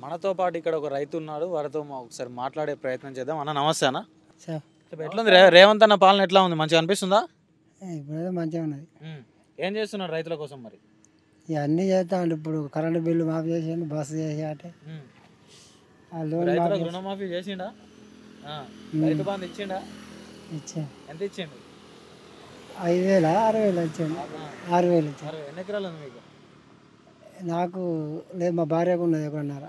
మనతో పాటు ఇక్కడ ఒక రైతు ఉన్నాడు. వారితో ఒకసారి మాట్లాడే ప్రయత్నం చేద్దాం. అన్న నమస్తే అన్న. సార్ ఎట్లుంది రేవంత్ అన్న పాలన ఎట్లా ఉంది? మంచిగా అనిపిస్తుందా? ఇప్పుడేదో మంచిగా ఉన్నది. ఏం చేస్తున్నాడు రైతుల కోసం మరి? ఇవన్నీ చేస్తాడు. ఇప్పుడు కరెంటు బిల్లు మాఫీ చేసిండు, బస్సు చేసి అంటే ఆ లోన్ రైతులకు రుణమాఫీ చేసిండా? రైతు బంధు ఇచ్చిండా? ఇచ్చాను. ఎంత ఇచ్చిండు? 5,000 6,000 ఇచ్చాను. 6,000 ఇచ్చాను. ఎన్ని ఎకరాలు ఉంది మీకు? నాకు లేదు, మా భార్యకు ఉన్నది ఎక్కడన్నారా.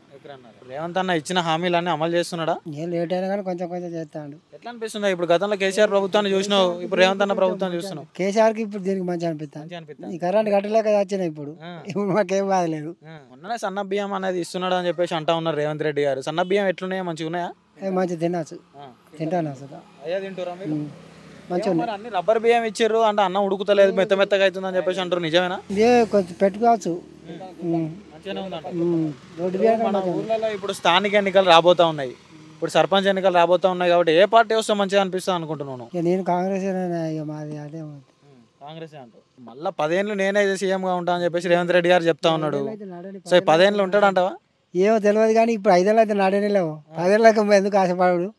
రేవంత్ అన్న ఇచ్చిన హామీలన్నీ అమలు చేస్తున్నాడా? ఏం లేట్ అయినా కానీ కొంచెం కొంచెం చేస్తాడు. ఎట్లా అనిపిస్తుంది? ఇప్పుడు గతంలో కేసీఆర్ ప్రభుత్వాన్ని చూసినావు, ఇప్పుడు రేవంత్ అన్న ప్రభుత్వాన్ని చూస్తున్నావు. కేసీఆర్కి ఇప్పుడు దీనికి మంచిగా అనిపిస్తాను. ఈ కరెంట్ కట్టలేక వచ్చినాయి. ఇప్పుడు మాకేం బాధలేదు. మొన్ననే సన్న బియ్యం అనేది ఇస్తున్నాడు అని చెప్పేసి అంటా ఉన్నారు రేవంత్ రెడ్డి గారు. సన్న బియ్యం ఎట్లున్నాయా? మంచిగా ఉన్నాయా? మంచిగా తినచ్చు, తింటాను అసలు. అయ్యా తింటారా మీరు? మంచిగా మరి అన్ని రబ్బర్ బియ్యం ఇచ్చారు అంటే అన్నం ఉడుకుతలేదు, మెత్త మెత్తగా అవుతుంది అని చెప్పేసి అంటారు. నిజమేనా? ఇదే కొంచెం పెట్టుకోవచ్చు. మంచిగానే ఉందంట. రోడ్డు బియ్యం మన ఊర్లలో ఇప్పుడు స్థానిక ఎన్నికలు రాబోతా ఉన్నాయి. ఇప్పుడు సర్పంచ్ ఎన్నికలు రాబోతా ఉన్నాయి కాబట్టి ఏ పార్టీ వస్తే మంచిగా అనిపిస్తుంది అనుకుంటున్నాను? నేను కాంగ్రెస్ మాది అదే కాంగ్రెస్ అంటారు. మళ్ళీ 10 ఏళ్ళు నేనే సీఎంగా ఉంటా అని చెప్పేసి రేవంత్ రెడ్డి గారు చెప్తా ఉన్నాడు. సో 10 ఏళ్ళు ఉంటాడంటావా? ఏమో తెలియదు కానీ ఇప్పుడు 5 ఏళ్ళు అయితే నాడనే లేవు. 10 ఏళ్ళకి ఎందుకు ఆశపడు?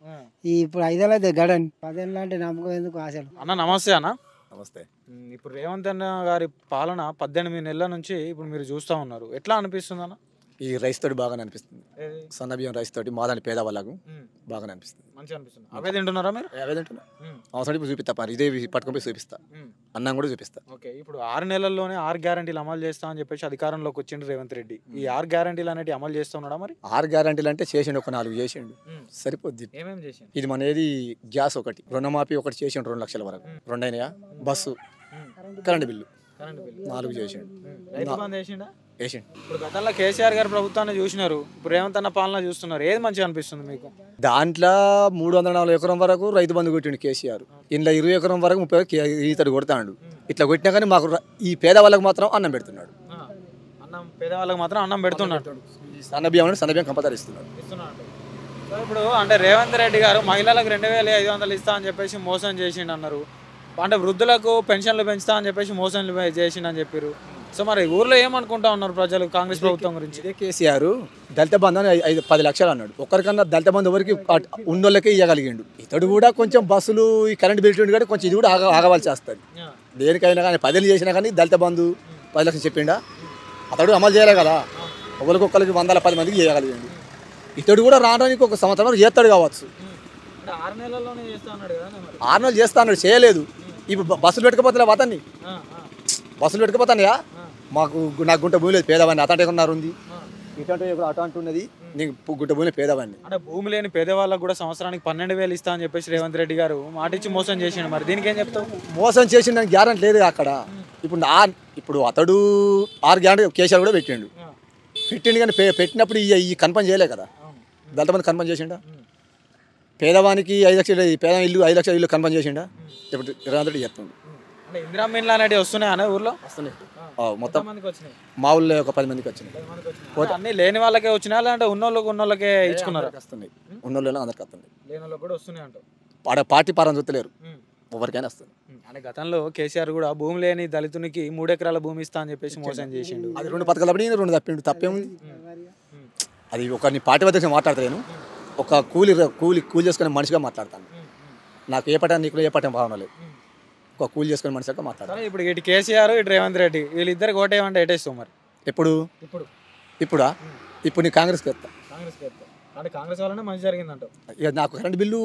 ఇప్పుడు 5 ఏళ్ళు అయితే గడని. 10 ఏళ్ళు అంటే నమ్మకం ఎందుకు ఆశలు? అన్న నమస్తే. అన్న నమస్తే. ఇప్పుడు రేవంత్ అన్న గారి పాలన 18 నెలల నుంచి ఇప్పుడు మీరు చూస్తూ ఉన్నారు. ఎట్లా అనిపిస్తుంది అన్న? ఈ రైస్ తోటి బాగానే అనిపిస్తుంది. సన్న బియ్యం రైస్ తోటి మాదాని పేదవాళ్ళకు బాగానే అనిపిస్తుంది. మంచిగా అనిపిస్తుంది. అవే తింటున్నారా మీరు? అవే తింటున్నా. అవసరం ఇప్పుడు చూపిస్తా, పని ఇదే పట్టుకొని చూపిస్తా, అన్నం కూడా చూపిస్తా. ఓకే, ఇప్పుడు 6 నెలల్లోనే 6 గ్యారంటీలు అమలు చేస్తా అని చెప్పేసి అధికారంలోకి వచ్చిండు రేవంత్ రెడ్డి. ఈ 6 గ్యారంటీలు అనేవి అమలు చేస్తున్నాడా మరి? 6 గ్యారంటీలు అంటే చేసిండు, ఒక 4 చేసిండు, సరిపోద్ది. ఏమేమి చేసిండు? ఇది మన ఏది గ్యాస్ ఒకటి, రుణమాఫీ ఒకటి చేసిండు 2 లక్షల వరకు, 2 అయినాయా, బస్సు, కరెంట్ బిల్లు 4 చేసిండు. రైతు బంధు చేసిండా? వేసిండు. ఇప్పుడు గతంలో కేసీఆర్ గారి ప్రభుత్వాన్ని చూసినారు, ఇప్పుడు రేవంత్ అన్న పాలన చూస్తున్నారు. ఏది మంచిగా అనిపిస్తుంది మీకు? దాంట్లో 340 ఎకరం వరకు రైతు బంధు కొట్టిండు కేసీఆర్. ఇంట్లో 20 ఎకరం వరకు 30 ఈతడు కొడతాడు. ఇట్లా కొట్టినా కానీ మాకు ఈ పేదవాళ్ళకి మాత్రం అన్నం పెడుతున్నాడు. అన్నం పేదవాళ్ళకి మాత్రం అన్నం పెడుతున్నాడు. సన్న బియ్యం అంటే సన్న బియ్యం కంపల్సరీ ఇస్తున్నాడు. సో ఇప్పుడు అంటే రేవంత్ రెడ్డి గారు మహిళలకు 2,500 ఇస్తా అని చెప్పేసి మోసం చేసిండు అన్నారు. అంటే వృద్ధులకు పెన్షన్లు పెంచుతా అని చెప్పేసి మోసం చేసిండు అని చెప్పారు. సో మరి ఊర్లో ఏమనుకుంటా ఉన్నారు ప్రజలు కాంగ్రెస్ ప్రభుత్వం గురించి? ఇదే కేసీఆర్ దళిత బంధు అని 10 లక్షలు అన్నాడు. ఒక్కరికన్నా దళిత బంధు ఎవరికి ఉన్నోళ్ళకే ఇవ్వగలిగిండు. ఇతడు కూడా కొంచెం బస్సులు ఈ కరెంట్ బిల్ కూడా కొంచెం ఇది కూడా ఆగవలసి వస్తుంది. దేనికైనా కానీ 10 ఏళ్ళు చేసినా కానీ దళిత బంధు 10 లక్షలు చెప్పిండా, అతడు అమలు చేయలే కదా. ఒకరికొకరికి 110 మందికి చేయగలిగిండు. ఇతడు కూడా రావడానికి ఒక సంవత్సరం చేస్తాడు కావచ్చు. 6 నెలల్లోనే చేస్తా అన్నాడు కదా. 6 నెలలు చేస్తా అన్నాడు, చేయలేదు. ఇప్పుడు బస్సులు పెట్టుకపోతే అతన్ని బస్సులు పెట్టుకపోతానయా, నాకు గుంట భూమి లేదు, పేదవాడిని. అతటే ఉన్నారు ఉంది, ఇటువంటి అటువంటి ఉన్నది, నీకు గుంట భూమి పేదవాడిని. అంటే భూమి లేని పేదవాళ్ళకు కూడా సంవత్సరానికి 12,000 ఇస్తా అని చెప్పేసి రేవంత్ రెడ్డి గారు మాటిచ్చి మోసం చేసిండు. మరి దీనికి ఏం చెప్తావు? మోసం చేసిండని గ్యారెంటీ లేదు అక్కడ. ఇప్పుడు అతడు 6 గ్యారెంటీ కేసీఆర్ కూడా పెట్టిండు కానీ పెట్టినప్పుడు ఈ కన్ఫర్మ్ చేయలే కదా. దళిత మంది కన్ఫర్మ్ చేసిండా? పేదవానికి 5 లక్షలు పేద ఇల్లు 5 లక్షల ఇల్లు కన్ఫర్మ్ చేసిండా? ఇప్పుడు రేవంత్ రెడ్డి చెప్తుంది. అంటే ఇందిరా మిన్లు అనేవి వస్తున్నాయి అనే ఊర్లో వస్తున్నాయి. మొత్తం మా ఊళ్ళో ఒక 10 మందికి వచ్చినాయి. అన్ని లేని వాళ్ళకే వచ్చినాయి లేదంటే ఉన్నోళ్ళకే ఇచ్చుకున్నారు? వస్తున్నాయి, ఉన్నోళ్ళు అందరికి వస్తున్నాయి. లేని వాళ్ళకి కూడా వస్తున్నాయి అంటారు. పార్టీ పారం చూస్తలేరు, ఎవరికైనా వస్తుంది. అంటే గతంలో కేసీఆర్ కూడా భూమి లేని దళితునికి 3 ఎకరాల భూమి ఇస్తా అని చెప్పేసి మోసం చేసిండు. అది 2 పథకాలు అప్పుడు 2 తప్పిండు, తప్పేముంది? అది ఒక నీ పార్టీ అధ్యక్షుడు మాట్లాడతాను, ఒక కూలి చేసుకునే మనిషిగా మాట్లాడతాను. నాకు ఏ పట్టం నీకు ఏ పట్టం భావన లేదు, ఒక కూలి చేసుకునే మనిషిగా మాట్లాడతాను. ఇప్పుడు ఇటు కేసీఆర్ ఇటు రేవంత్ రెడ్డి వీళ్ళిద్దరికి ఓటేయమంటే ఎటేస్తావు మరి? ఇప్పుడా ఇప్పుడు నీ కాంగ్రెస్కి వస్తా. అంటే కాంగ్రెస్ వల్లనే మంచి జరిగిందంట. ఇక నాకు కరెంట్ బిల్లు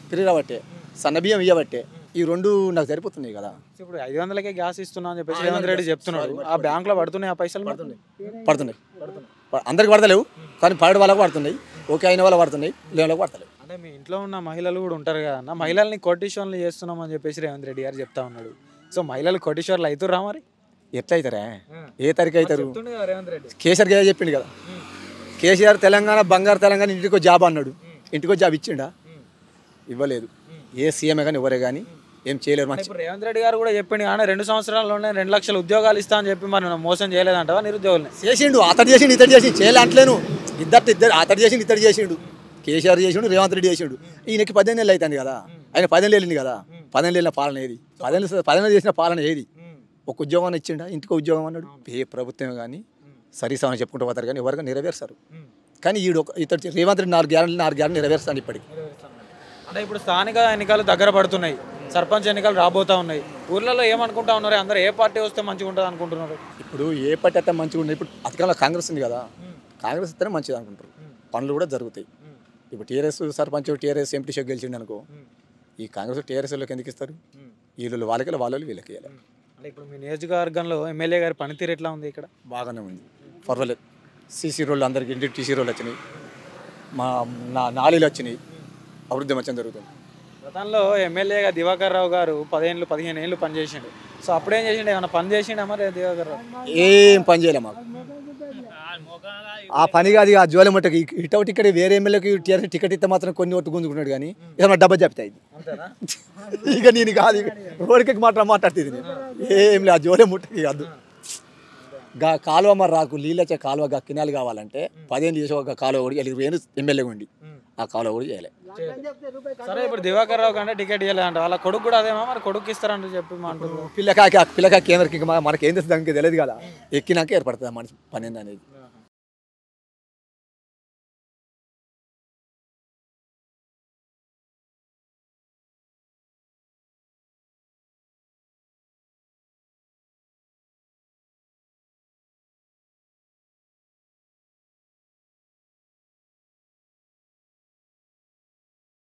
ఫ్రీ రాబట్టే, సన్న బియ్యం ఇవ్వబట్టే, ఈ 2 నాకు సరిపోతున్నాయి కదా. ఇప్పుడు 500కే గ్యాస్ ఇస్తున్నా అని చెప్పేసి రేవంత్ రెడ్డి చెప్తున్నాడు. ఆ బ్యాంకులో పడుతున్నాయి, ఆ పైసలు పడుతున్నాయి. అందరికి పడతలేవు కానీ పడే వాళ్ళకు పడుతున్నాయి. ఓకే అయిన వాళ్ళకి పడుతున్నాయి, లేని వాళ్ళకి పడతలేవు. అంటే మీ ఇంట్లో ఉన్న మహిళలు కూడా ఉంటారు కదా అన్న, మహిళల్ని కోటీశ్వర్లు చేస్తున్నాం అని చెప్పేసి రేవంత్ రెడ్డి గారు చెప్తా ఉన్నాడు. సో మహిళలు కోటీశ్వర్లు అవుతుర్రా మరి? ఎట్లా అవుతారా? ఏ తరగతి అవుతారు? రేవంత్ రెడ్డి కేసీఆర్ గారు చెప్పిండు కదా, కేసీఆర్ తెలంగాణ బంగారు తెలంగాణ, ఇంటికో జాబ్ అన్నాడు. ఇంటికో జాబ్ ఇచ్చిండా? ఇవ్వలేదు. ఏ సీఎంఏ కానీ ఎవరే కానీ ఏం చేయలేరు. ఇప్పుడు రేవంత్ రెడ్డి గారు కూడా చెప్పిండు కానీ 2 సంవత్సరాల్లోనే 2 లక్షల ఉద్యోగాలు ఇస్తా అని చెప్పి మరి మోసం చేయలేదంటవా నిరుద్యోగుల్ని? చేసిండు, అతడు చేసిండు, ఇతడు చేసి చేయలే అంటలేను. ఇద్దరు అతడు చేసిండు, ఇతడు చేసిండు. కేసీఆర్ చేసిండు, రేవంత్ రెడ్డి చేసిండు. ఈయనకి 18 ఏళ్ళు అవుతుంది కదా, ఆయన 10 ఏళ్ళు వెళ్ళింది కదా. 10 ఏళ్ళు వెళ్ళిన పాలన ఏది? 10 ఏళ్ళు చేసిన పాలన ఏది? ఒక ఉద్యోగాన్ని ఇచ్చిండా? ఇంటికి ఉద్యోగం అన్నాడు. ఏ ప్రభుత్వం కానీ సరీసమని చెప్పుకుంటూ పోతారు కానీ ఎవరిగా నెరవేర్చారు. కానీ ఇతడు రేవంత్ రెడ్డి 4 గ్యారెంటీ నెరవేరుస్తాను ఇప్పటికి. అంటే ఇప్పుడు స్థానిక ఎన్నికలు దగ్గర పడుతున్నాయి, సర్పంచ్ ఎన్నికలు రాబోతా ఉన్నాయి. ఊర్లలో ఏమనుకుంటా ఉన్నారు, అందరూ ఏ పార్టీ వస్తే మంచిగా ఉంటుంది అనుకుంటున్నారు? ఇప్పుడు ఏ పార్టీ అయితే మంచిగా ఉంది, ఇప్పుడు అధికారంలో కాంగ్రెస్ ఉంది కదా, కాంగ్రెస్ ఇస్తేనే మంచిది అనుకుంటారు, పనులు కూడా జరుగుతాయి. ఇప్పుడు టీఆర్ఎస్ సర్పంచ్ టీఆర్ఎస్ ఎంపీ షో గెలిచిండు అనుకో, ఈ కాంగ్రెస్ టీఆర్ఎస్లోకి ఎందుకు ఇస్తారు? వీళ్ళు వాళ్ళకి వీళ్ళకి ఇవ్వాలి. అంటే ఇప్పుడు మీ నియోజకవర్గంలో ఎమ్మెల్యే గారి పనితీరు ఎట్లా ఉంది? ఇక్కడ బాగానే ఉంది, పర్వాలేదు. సీసీ రోడ్లు అందరికీ ఇంటికి టీసీ రోడ్లు వచ్చినాయి, నాళీలు వచ్చినాయి, అభివృద్ధి మంచిగా జరుగుతుంది. గతంలో ఎమ్మెల్యేగా దివాకర్ రావు గారు 15 ఏళ్ళు పనిచేసిండు. సో అప్పుడేం చేసిండు, ఏమైనా పని చేసిండా మరి దివాకర్ రావు? ఏం పని చేయలే మాకు. ఆ పని కాదు, ఆ జోలి మట్టకి ఇటు ఇక్కడ వేరే ఎమ్మెల్యేకి టీఆర్ఎస్ టికెట్ ఇస్తే మాత్రం కొన్ని ఓట్లు గుంజుకున్నాడు, కానీ ఏదైనా డబ్బా చెప్తాయి ఇక నేను కాదు, రోడ్కి మాట్లాడుతుంది ఏం లేదు. ఆ జోలి ముట్టకి కాదు, కాలువ మరి రాకు నీళ్ళు వచ్చే కాలువ కినాలు కావాలంటే 10 ఏళ్ళు చేసే ఒక కాలువ కూడా ఎమ్మెల్యే ఉండి ఆ కాలువ కూడా చేయలే. సరే ఇప్పుడు దివాకర్ రావు కంటే టికెట్ ఇవ్వలేదంట, వాళ్ళ కొడుకు కూడా అదేమో మరి కొడుకు ఇస్తారంట చెప్పి పిల్లకాకి కేంద్రకి మనకి ఏం తెలుస్తుంది దానికి తెలియదు కదా, ఎక్కినాక ఏర్పడుతుంది మన పని అనేది.